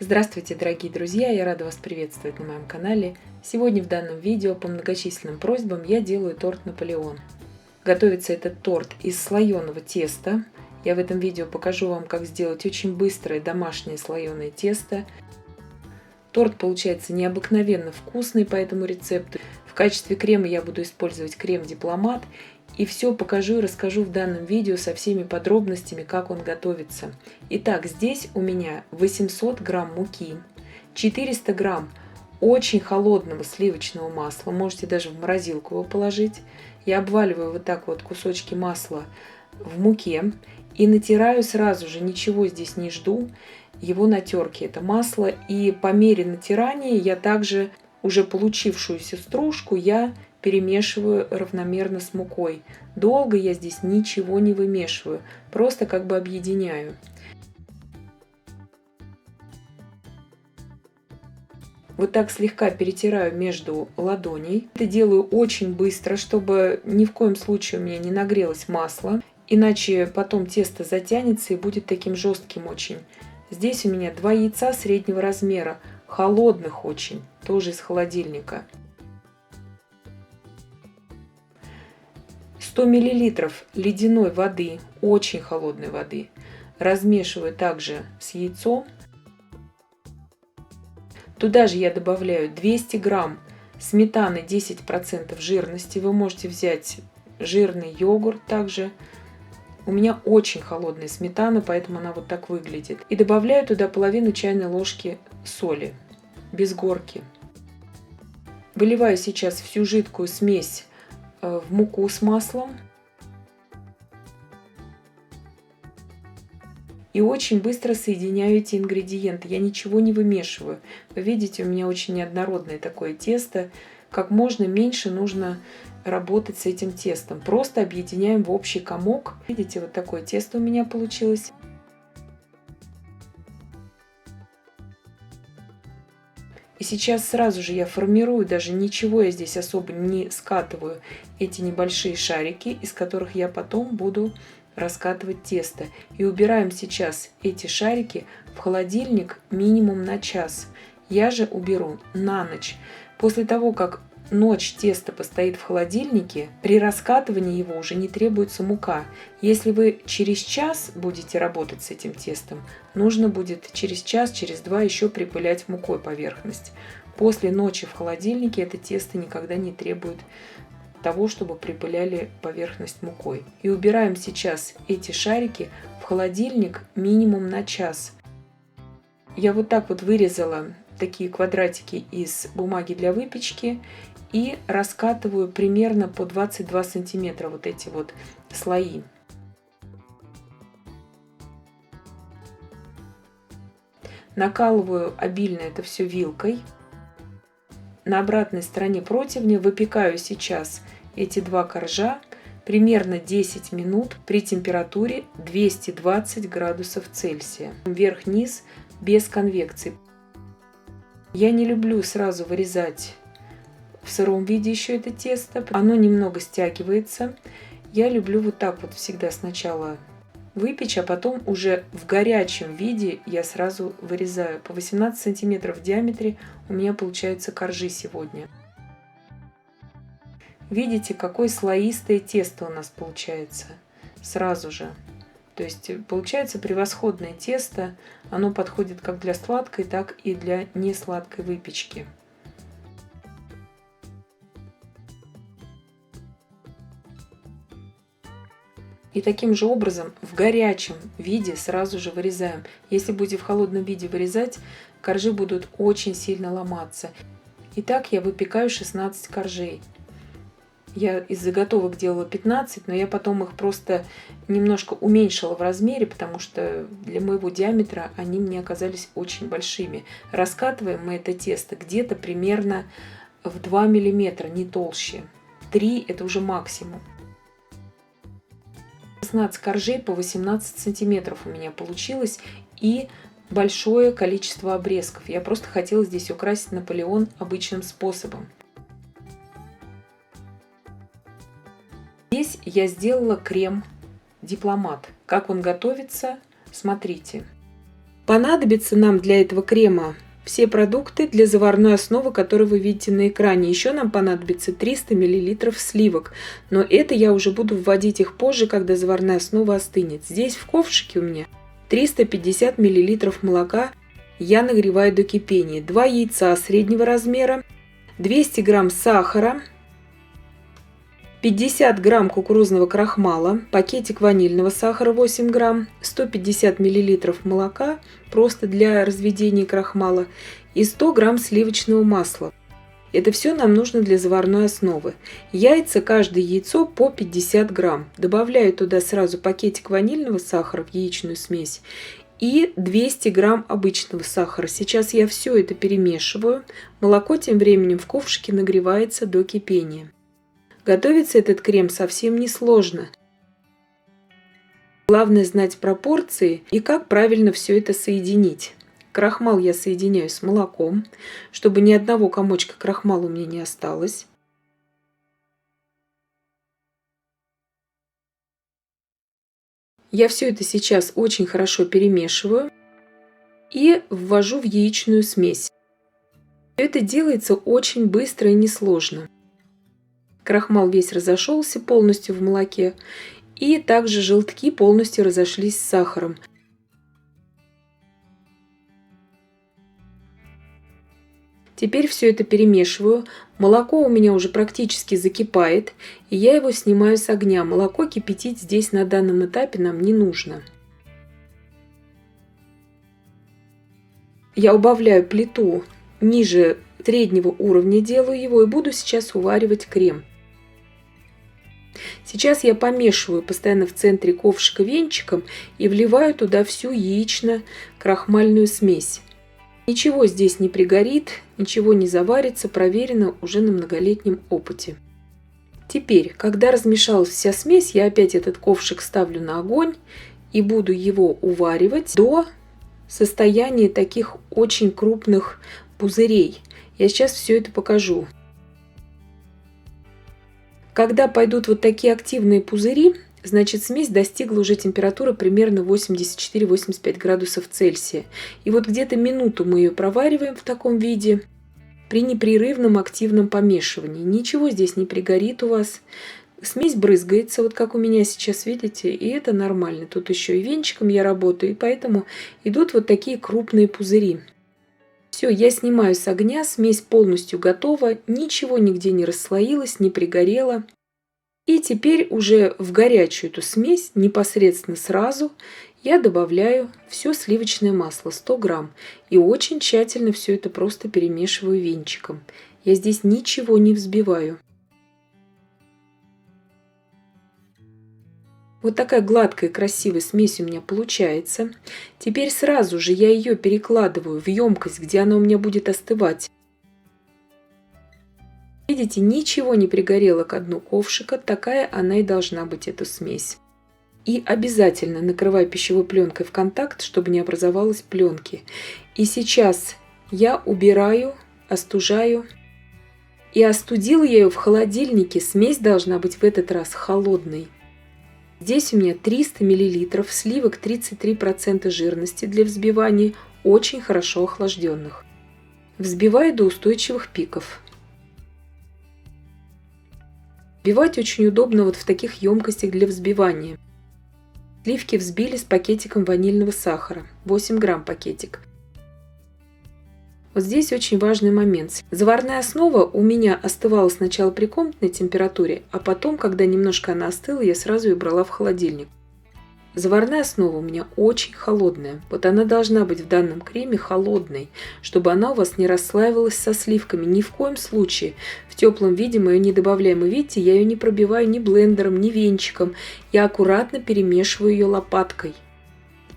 Здравствуйте, дорогие друзья! Я рада вас приветствовать на моем канале. Сегодня в данном видео по многочисленным просьбам я делаю торт Наполеон. Готовится этот торт из слоеного теста. Я в этом видео покажу вам, как сделать очень быстрое домашнее слоеное тесто. Торт получается необыкновенно вкусный по этому рецепту. В качестве крема я буду использовать крем Дипломат. И все покажу и расскажу в данном видео со всеми подробностями, как он готовится. Итак, здесь у меня 800 грамм муки, 400 грамм очень холодного сливочного масла, можете даже в морозилку его положить. Я обваливаю вот так вот кусочки масла в муке и натираю сразу же, ничего здесь не жду, его на терке, это масло. И по мере натирания я также уже получившуюся стружку я перемешиваю равномерно с мукой. Долго я здесь ничего не вымешиваю, просто как бы объединяю. Вот так слегка перетираю между ладоней. Это делаю очень быстро, чтобы ни в коем случае у меня не нагрелось масло, иначе потом тесто затянется и будет таким жестким очень. Здесь у меня 2 яйца среднего размера, холодных очень, тоже из холодильника. 100 мл ледяной воды, очень холодной воды, размешиваю также с яйцом. Туда же я добавляю 200 грамм сметаны 10% жирности. Вы можете взять жирный йогурт также. У меня очень холодная сметана, поэтому она вот так выглядит. И добавляю туда половину чайной ложки соли, без горки. Выливаю сейчас всю жидкую смесь в муку с маслом. И очень быстро соединяю эти ингредиенты. Я ничего не вымешиваю. Вы видите, у меня очень неоднородное такое тесто. Как можно меньше нужно работать с этим тестом. Просто объединяем в общий комок. Видите, вот такое тесто у меня получилось. И сейчас сразу же я формирую, даже ничего я здесь особо не скатываю, эти небольшие шарики, из которых я потом буду раскатывать тесто. И убираем сейчас эти шарики в холодильник минимум на час. Я же уберу на ночь. После того, как ночь тесто постоит в холодильнике, при раскатывании его уже не требуется мука. Если вы через час будете работать с этим тестом, нужно будет через час, через два еще припылять мукой поверхность. После ночи в холодильнике это тесто никогда не требует того, чтобы припыляли поверхность мукой. И убираем сейчас эти шарики в холодильник минимум на час. Я вот так вот вырезала такие квадратики из бумаги для выпечки и раскатываю примерно по 22 сантиметра вот эти вот слои. Накалываю обильно это все вилкой. На обратной стороне противня выпекаю сейчас эти 2 коржа примерно 10 минут при температуре 220 градусов Цельсия. Вверх-вниз без конвекции. Я не люблю сразу вырезать в сыром виде еще это тесто. Оно немного стягивается. Я люблю вот так вот всегда сначала выпечь, а потом уже в горячем виде я сразу вырезаю. По 18 сантиметров в диаметре у меня получаются коржи сегодня. Видите, какое слоистое тесто у нас получается сразу же. То есть получается превосходное тесто. Оно подходит как для сладкой, так и для несладкой выпечки. И таким же образом в горячем виде сразу же вырезаем. Если будете в холодном виде вырезать, коржи будут очень сильно ломаться. Итак, я выпекаю 16 коржей. Я из заготовок делала 15, но я потом их просто немножко уменьшила в размере, потому что для моего диаметра они мне оказались очень большими. Раскатываем мы это тесто где-то примерно в 2 мм, не толще. 3 это уже максимум. 16 коржей по 18 сантиметров у меня получилось и большое количество обрезков. Я просто хотела здесь украсить Наполеон обычным способом. Здесь я сделала крем Дипломат. Как он готовится, смотрите. Понадобится нам для этого крема все продукты для заварной основы, которые вы видите на экране. Еще нам понадобится 300 мл сливок, но это я уже буду вводить их позже, когда заварная основа остынет. Здесь в ковшике у меня 350 мл молока я нагреваю до кипения, 2 яйца среднего размера, 200 грамм сахара, 50 грамм кукурузного крахмала, пакетик ванильного сахара 8 грамм, 150 миллилитров молока просто для разведения крахмала и 100 грамм сливочного масла. Это все нам нужно для заварной основы. Яйца, каждое яйцо по 50 грамм. Добавляю туда сразу пакетик ванильного сахара в яичную смесь и 200 грамм обычного сахара. Сейчас я все это перемешиваю. Молоко тем временем в ковшике нагревается до кипения. Готовится этот крем совсем несложно. Главное знать пропорции и как правильно все это соединить. Крахмал я соединяю с молоком, чтобы ни одного комочка крахмала у меня не осталось. Я все это сейчас очень хорошо перемешиваю и ввожу в яичную смесь. Это делается очень быстро и несложно. Крахмал весь разошелся полностью в молоке, и также желтки полностью разошлись с сахаром. Теперь все это перемешиваю. Молоко у меня уже практически закипает, и я его снимаю с огня. Молоко кипятить здесь на данном этапе нам не нужно. Я убавляю плиту ниже среднего уровня, делаю его и буду сейчас уваривать крем. Сейчас я помешиваю постоянно в центре ковшика венчиком и вливаю туда всю яично-крахмальную смесь. Ничего здесь не пригорит, ничего не заварится, проверено уже на многолетнем опыте. Теперь, когда размешалась вся смесь, я опять этот ковшик ставлю на огонь и буду его уваривать до состояния таких очень крупных пузырей. Я сейчас все это покажу. Когда пойдут вот такие активные пузыри, значит смесь достигла уже температуры примерно 84-85 градусов Цельсия. И вот где-то минуту мы ее провариваем в таком виде при непрерывном активном помешивании. Ничего здесь не пригорит у вас. Смесь брызгается, вот как у меня сейчас, видите, и это нормально. Тут еще и венчиком я работаю, и поэтому идут вот такие крупные пузыри. Все, я снимаю с огня, смесь полностью готова, ничего нигде не расслоилось, не пригорело. И теперь уже в горячую эту смесь непосредственно сразу я добавляю все сливочное масло, 100 грамм. И очень тщательно все это просто перемешиваю венчиком. Я здесь ничего не взбиваю. Вот такая гладкая, красивая смесь у меня получается. Теперь сразу же я ее перекладываю в емкость, где она у меня будет остывать. Видите, ничего не пригорело к дну ковшика, такая она и должна быть, эта смесь. И обязательно накрываю пищевой пленкой в контакт, чтобы не образовалось пленки. И сейчас я убираю, остужаю. И остудила я ее в холодильнике. Смесь должна быть в этот раз холодной. Здесь у меня 300 мл сливок, 33% жирности для взбивания, очень хорошо охлажденных. Взбиваю до устойчивых пиков. Взбивать очень удобно вот в таких емкостях для взбивания. Сливки взбили с пакетиком ванильного сахара, 8 грамм пакетик. Вот здесь очень важный момент. Заварная основа у меня остывала сначала при комнатной температуре, а потом, когда немножко она остыла, я сразу ее брала в холодильник. Заварная основа у меня очень холодная. Вот она должна быть в данном креме холодной, чтобы она у вас не расслаивалась со сливками. Ни в коем случае в теплом виде мы ее не добавляем. И видите, я ее не пробиваю ни блендером, ни венчиком. Я аккуратно перемешиваю ее лопаткой.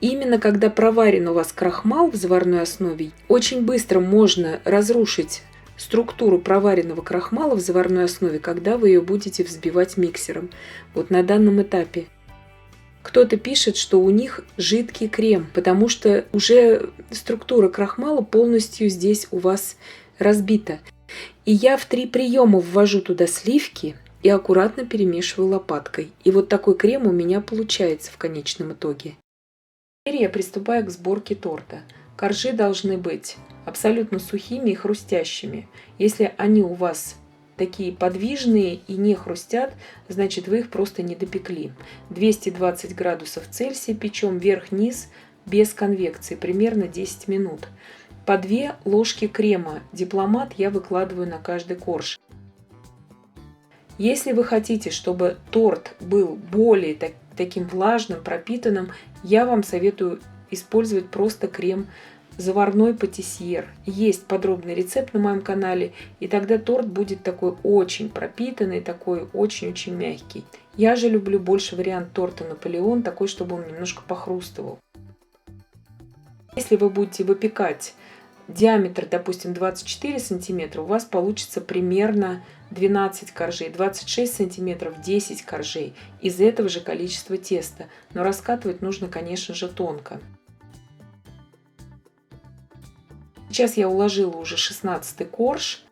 Именно когда проварен у вас крахмал в заварной основе, очень быстро можно разрушить структуру проваренного крахмала в заварной основе, когда вы ее будете взбивать миксером. Вот на данном этапе. Кто-то пишет, что у них жидкий крем, потому что уже структура крахмала полностью здесь у вас разбита. И я в 3 приема ввожу туда сливки и аккуратно перемешиваю лопаткой. И вот такой крем у меня получается в конечном итоге. Теперь я приступаю к сборке торта. Коржи должны быть абсолютно сухими и хрустящими. Если они у вас такие подвижные и не хрустят, значит вы их просто не допекли. 220 градусов Цельсия печем вверх-вниз без конвекции, примерно 10 минут. По 2 ложки крема Дипломат я выкладываю на каждый корж. Если вы хотите, чтобы торт был более таким влажным, пропитанным, я вам советую использовать просто крем заварной патиссьер. Есть подробный рецепт на моем канале, и тогда торт будет такой очень пропитанный, такой очень-очень мягкий. Я же люблю больше вариант торта Наполеон, такой, чтобы он немножко похрустывал. Если вы будете выпекать диаметр, допустим, 24 сантиметра, у вас получится примерно 12 коржей, 26 сантиметров 10 коржей из этого же количества теста. Но раскатывать нужно, конечно же, тонко. Сейчас я уложила уже 16 корж.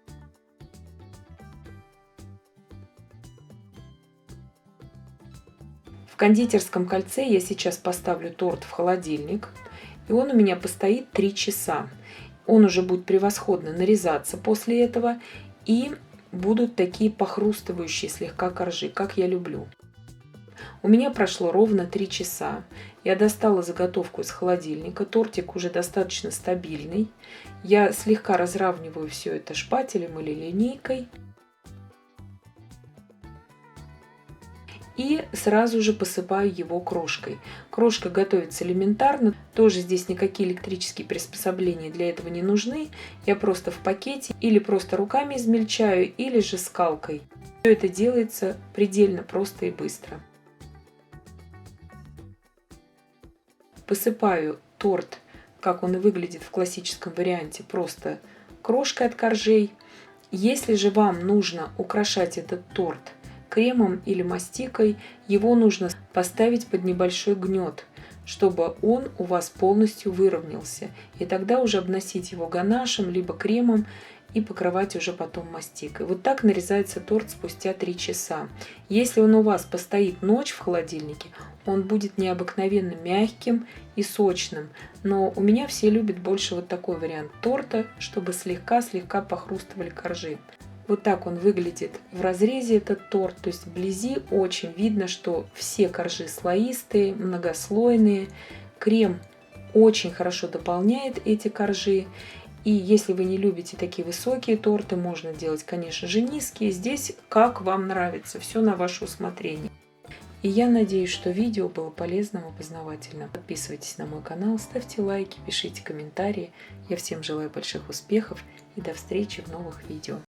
В кондитерском кольце я сейчас поставлю торт в холодильник, и он у меня постоит 3 часа. Он уже будет превосходно нарезаться после этого, и будут такие похрустывающие слегка коржи, как я люблю. У меня прошло ровно 3 часа. Я достала заготовку из холодильника. Тортик уже достаточно стабильный. Я слегка разравниваю все это шпателем или линейкой. И сразу же посыпаю его крошкой. Крошка готовится элементарно. Тоже здесь никакие электрические приспособления для этого не нужны. Я просто в пакете или просто руками измельчаю, или же скалкой. Все это делается предельно просто и быстро. Посыпаю торт, как он и выглядит в классическом варианте, просто крошкой от коржей. Если же вам нужно украшать этот торт кремом или мастикой, его нужно поставить под небольшой гнет, чтобы он у вас полностью выровнялся. И тогда уже обносить его ганашем либо кремом и покрывать уже потом мастикой. Вот так нарезается торт спустя 3 часа. Если он у вас постоит ночь в холодильнике, он будет необыкновенно мягким и сочным. Но у меня все любят больше вот такой вариант торта, чтобы слегка-слегка похрустывали коржи. Вот так он выглядит в разрезе, этот торт. То есть вблизи очень видно, что все коржи слоистые, многослойные. Крем очень хорошо дополняет эти коржи. И если вы не любите такие высокие торты, можно делать, конечно же, низкие. Здесь как вам нравится, все на ваше усмотрение. И я надеюсь, что видео было полезным и познавательным. Подписывайтесь на мой канал, ставьте лайки, пишите комментарии. Я всем желаю больших успехов и до встречи в новых видео.